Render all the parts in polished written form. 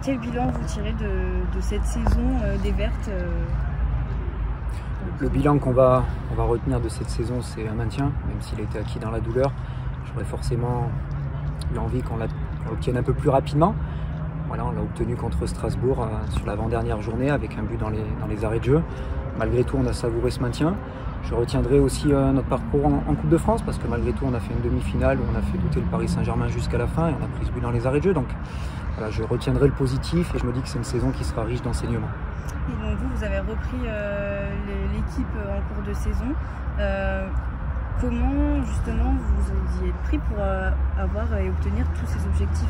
Quel bilan vous tirez de cette saison des Vertes Le bilan qu'on va retenir de cette saison, c'est un maintien, même s'il a été acquis dans la douleur. J'aurais forcément eu envie qu'on l'obtienne un peu plus rapidement. Voilà, on l'a obtenu contre Strasbourg sur l'avant-dernière journée avec un but dans les arrêts de jeu. Malgré tout, on a savouré ce maintien. Je retiendrai aussi notre parcours en Coupe de France parce que malgré tout, on a fait une demi-finale où on a fait douter le Paris Saint-Germain jusqu'à la fin et on a pris ce but dans les arrêts de jeu. Donc voilà, je retiendrai le positif et je me dis que c'est une saison qui sera riche d'enseignements. Et donc vous avez repris l'équipe en cours de saison. Comment justement vous y êtes pris pour avoir et obtenir tous ces objectifs?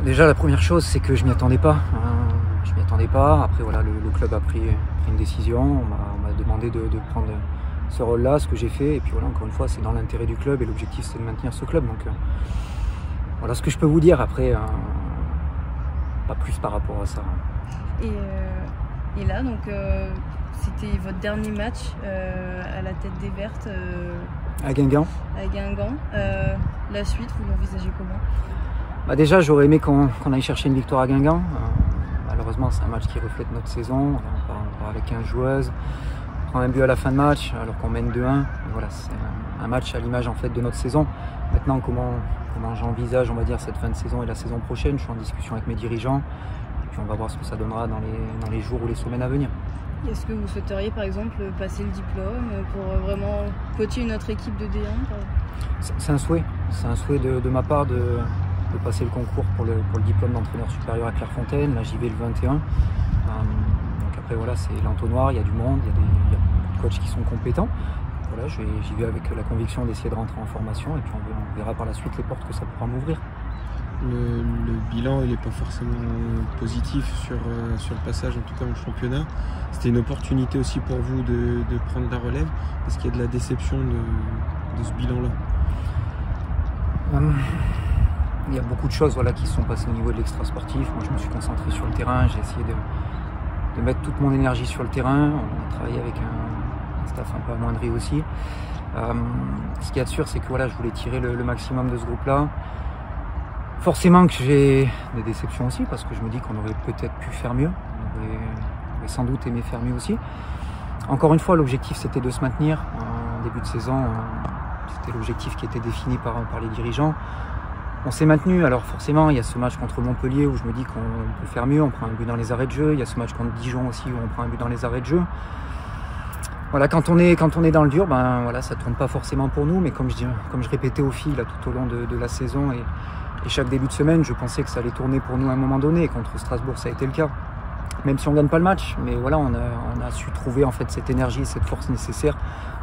Déjà, la première chose, c'est que je m'y attendais pas. Je m'y attendais pas. Après, voilà, le club a pris une décision. On m'a demandé de prendre ce rôle-là, ce que j'ai fait. Et puis voilà, encore une fois, c'est dans l'intérêt du club et l'objectif, c'est de maintenir ce club. Donc voilà ce que je peux vous dire. Après, pas plus par rapport à ça. Et là, donc, c'était votre dernier match à la tête des Vertes à Guingamp. La suite, vous l'envisagez comment? Déjà, j'aurais aimé qu'on aille chercher une victoire à Guingamp. Malheureusement, c'est un match qui reflète notre saison. On part avec 15 joueuses. On prend un but à la fin de match alors qu'on mène 2-1. Voilà, c'est un match à l'image en fait de notre saison. Maintenant, comment j'envisage, on va dire, cette fin de saison et la saison prochaine, je suis en discussion avec mes dirigeants. Et puis on va voir ce que ça donnera dans les jours ou les semaines à venir. Est-ce que vous souhaiteriez par exemple passer le diplôme pour vraiment coacher une autre équipe de D1? C'est un souhait. C'est un souhait de ma part de passer le concours pour le diplôme d'entraîneur supérieur à Clairefontaine. Là, j'y vais le 21. Donc après, voilà, c'est l'entonnoir, il y a du monde, il y a des coachs qui sont compétents. Voilà, j'y vais avec la conviction d'essayer de rentrer en formation et puis on verra par la suite les portes que ça pourra m'ouvrir. Le bilan, il n'est pas forcément positif sur le passage, en tout cas au championnat. C'était une opportunité aussi pour vous de prendre la relève. Est-ce qu'il y a de la déception de ce bilan-là? Il y a beaucoup de choses qui se sont passées au niveau de l'extra-sportif. Moi, je me suis concentré sur le terrain. J'ai essayé de mettre toute mon énergie sur le terrain. On a travaillé avec un staff un peu amoindri aussi. Ce qu'il y a de sûr, c'est que je voulais tirer le maximum de ce groupe-là. Forcément que j'ai des déceptions aussi, parce que je me dis qu'on aurait peut-être pu faire mieux. On aurait sans doute aimé faire mieux aussi. Encore une fois, l'objectif, c'était de se maintenir. En début de saison, c'était l'objectif qui était défini par les dirigeants. On s'est maintenu, alors forcément il y a ce match contre Montpellier où je me dis qu'on peut faire mieux, on prend un but dans les arrêts de jeu, il y a ce match contre Dijon aussi où on prend un but dans les arrêts de jeu. Voilà, quand on est dans le dur, ça tourne pas forcément pour nous, mais comme je répétais aux filles tout au long de la saison et chaque début de semaine, je pensais que ça allait tourner pour nous à un moment donné, et contre Strasbourg ça a été le cas. Même si on gagne pas le match, mais voilà, on a su trouver en fait cette énergie, cette force nécessaire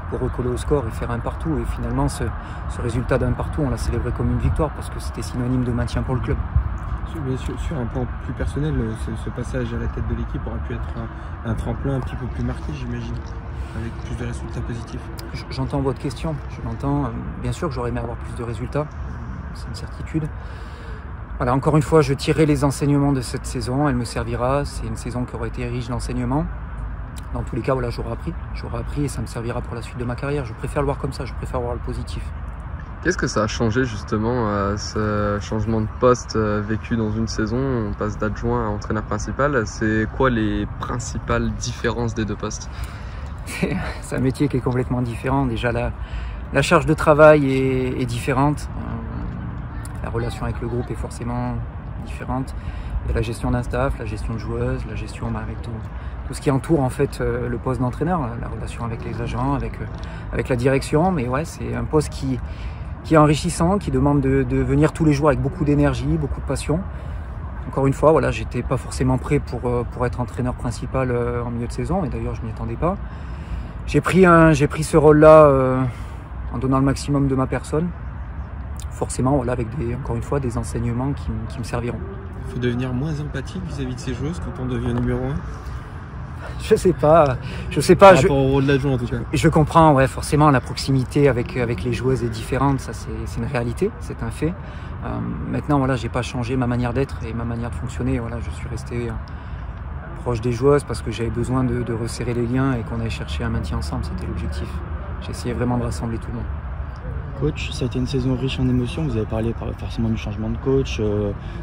pour recoller au score et faire un partout. Et finalement, ce résultat d'un partout, on l'a célébré comme une victoire parce que c'était synonyme de maintien pour le club. Sur un plan plus personnel, ce passage à la tête de l'équipe aurait pu être un tremplin un petit peu plus marqué, j'imagine, avec plus de résultats positifs. J'entends votre question, je l'entends. Bien sûr que j'aurais aimé avoir plus de résultats, c'est une certitude. Voilà, encore une fois, je tirerai les enseignements de cette saison, elle me servira. C'est une saison qui aurait été riche d'enseignements. Dans tous les cas, j'aurai appris et ça me servira pour la suite de ma carrière. Je préfère le voir comme ça, je préfère voir le positif. Qu'est-ce que ça a changé justement, ce changement de poste vécu dans une saison? On passe d'adjoint à entraîneur principal. C'est quoi les principales différences des deux postes? C'est un métier qui est complètement différent. Déjà, la charge de travail est différente. La relation avec le groupe est forcément différente. Il y a la gestion d'un staff, la gestion de joueuses, la gestion avec tout ce qui entoure en fait le poste d'entraîneur, la relation avec les agents, avec la direction. Mais ouais, c'est un poste qui est enrichissant, qui demande de venir tous les jours avec beaucoup d'énergie, beaucoup de passion. Encore une fois, j'étais pas forcément prêt pour être entraîneur principal en milieu de saison, et d'ailleurs je m'y attendais pas. J'ai pris ce rôle-là en donnant le maximum de ma personne. Forcément, avec encore une fois des enseignements qui me serviront. Il faut devenir moins empathique vis-à-vis de ces joueuses quand on devient numéro 1? Je sais pas. Par rapport au rôle d'adjoint en tout cas. Je comprends, forcément la proximité avec les joueuses est différente, ça c'est une réalité, c'est un fait. Maintenant, j'ai pas changé ma manière d'être et ma manière de fonctionner. Je suis resté proche des joueuses parce que j'avais besoin de resserrer les liens et qu'on aille chercher un maintien ensemble, c'était l'objectif. J'ai essayé vraiment de rassembler tout le monde. coach. Ça a été une saison riche en émotions. Vous avez parlé forcément du changement de coach,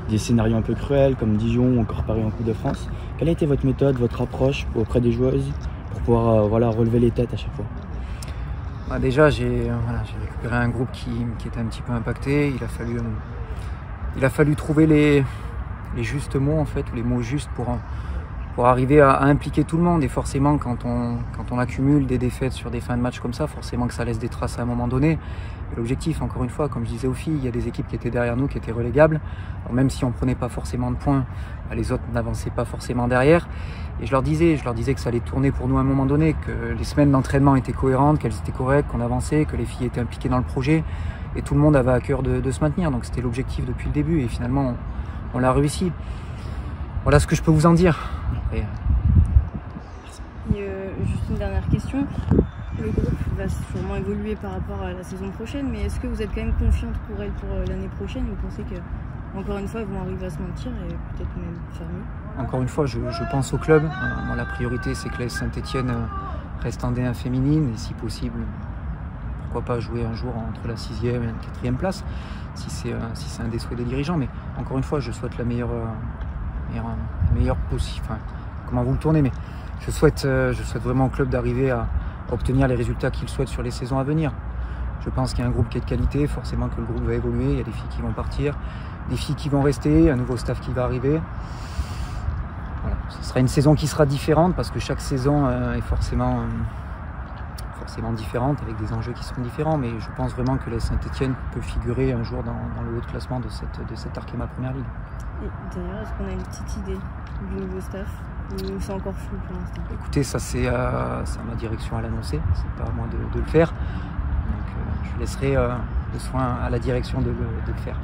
des scénarios un peu cruels comme Dijon ou encore Paris en Coupe de France. Quelle a été votre méthode, votre approche auprès des joueuses pour pouvoir relever les têtes à chaque fois? Déjà, j'ai récupéré un groupe qui était un petit peu impacté. Il a fallu trouver les justes mots, en fait, ou les mots justes pour arriver à impliquer tout le monde. Et forcément, quand on accumule des défaites sur des fins de match comme ça, forcément que ça laisse des traces à un moment donné. L'objectif, encore une fois, comme je disais aux filles, il y a des équipes qui étaient derrière nous, qui étaient relégables. Alors même si on ne prenait pas forcément de points, les autres n'avançaient pas forcément derrière. Et je leur disais que ça allait tourner pour nous à un moment donné, que les semaines d'entraînement étaient cohérentes, qu'elles étaient correctes, qu'on avançait, que les filles étaient impliquées dans le projet. Et tout le monde avait à cœur de se maintenir. Donc c'était l'objectif depuis le début. Et finalement, on l'a réussi. Voilà ce que je peux vous en dire. Et juste une dernière question. Le groupe va sûrement évoluer par rapport à la saison prochaine, mais est-ce que vous êtes quand même confiante pour elles pour l'année prochaine? Vous pensez que, encore une fois, elles vont arriver à se maintenir et peut-être même faire mieux? Encore une fois, je pense au club. Moi, la priorité, c'est que l'AS Saint-Etienne reste en D1 féminine et si possible, pourquoi pas jouer un jour entre la 6e et la 4e place, si c'est un des souhaits des dirigeants. Mais encore une fois, je souhaite la meilleure possible. Enfin, comment vous le tournez, mais je souhaite vraiment au club d'arriver à obtenir les résultats qu'il souhaite sur les saisons à venir. Je pense qu'il y a un groupe qui est de qualité, forcément que le groupe va évoluer, il y a des filles qui vont partir, des filles qui vont rester, un nouveau staff qui va arriver. Voilà. Ce sera une saison qui sera différente parce que chaque saison est forcément différente avec des enjeux qui seront différents, mais je pense vraiment que la Saint-Etienne peut figurer un jour dans le haut de classement de cette Arkema Première Ligue. Et d'ailleurs, est-ce qu'on a une petite idée du nouveau staff ou c'est encore flou pour l'instant? Écoutez, ça c'est à ma direction à l'annoncer, c'est pas à moi de le faire. Donc je laisserai le soin à la direction de le faire.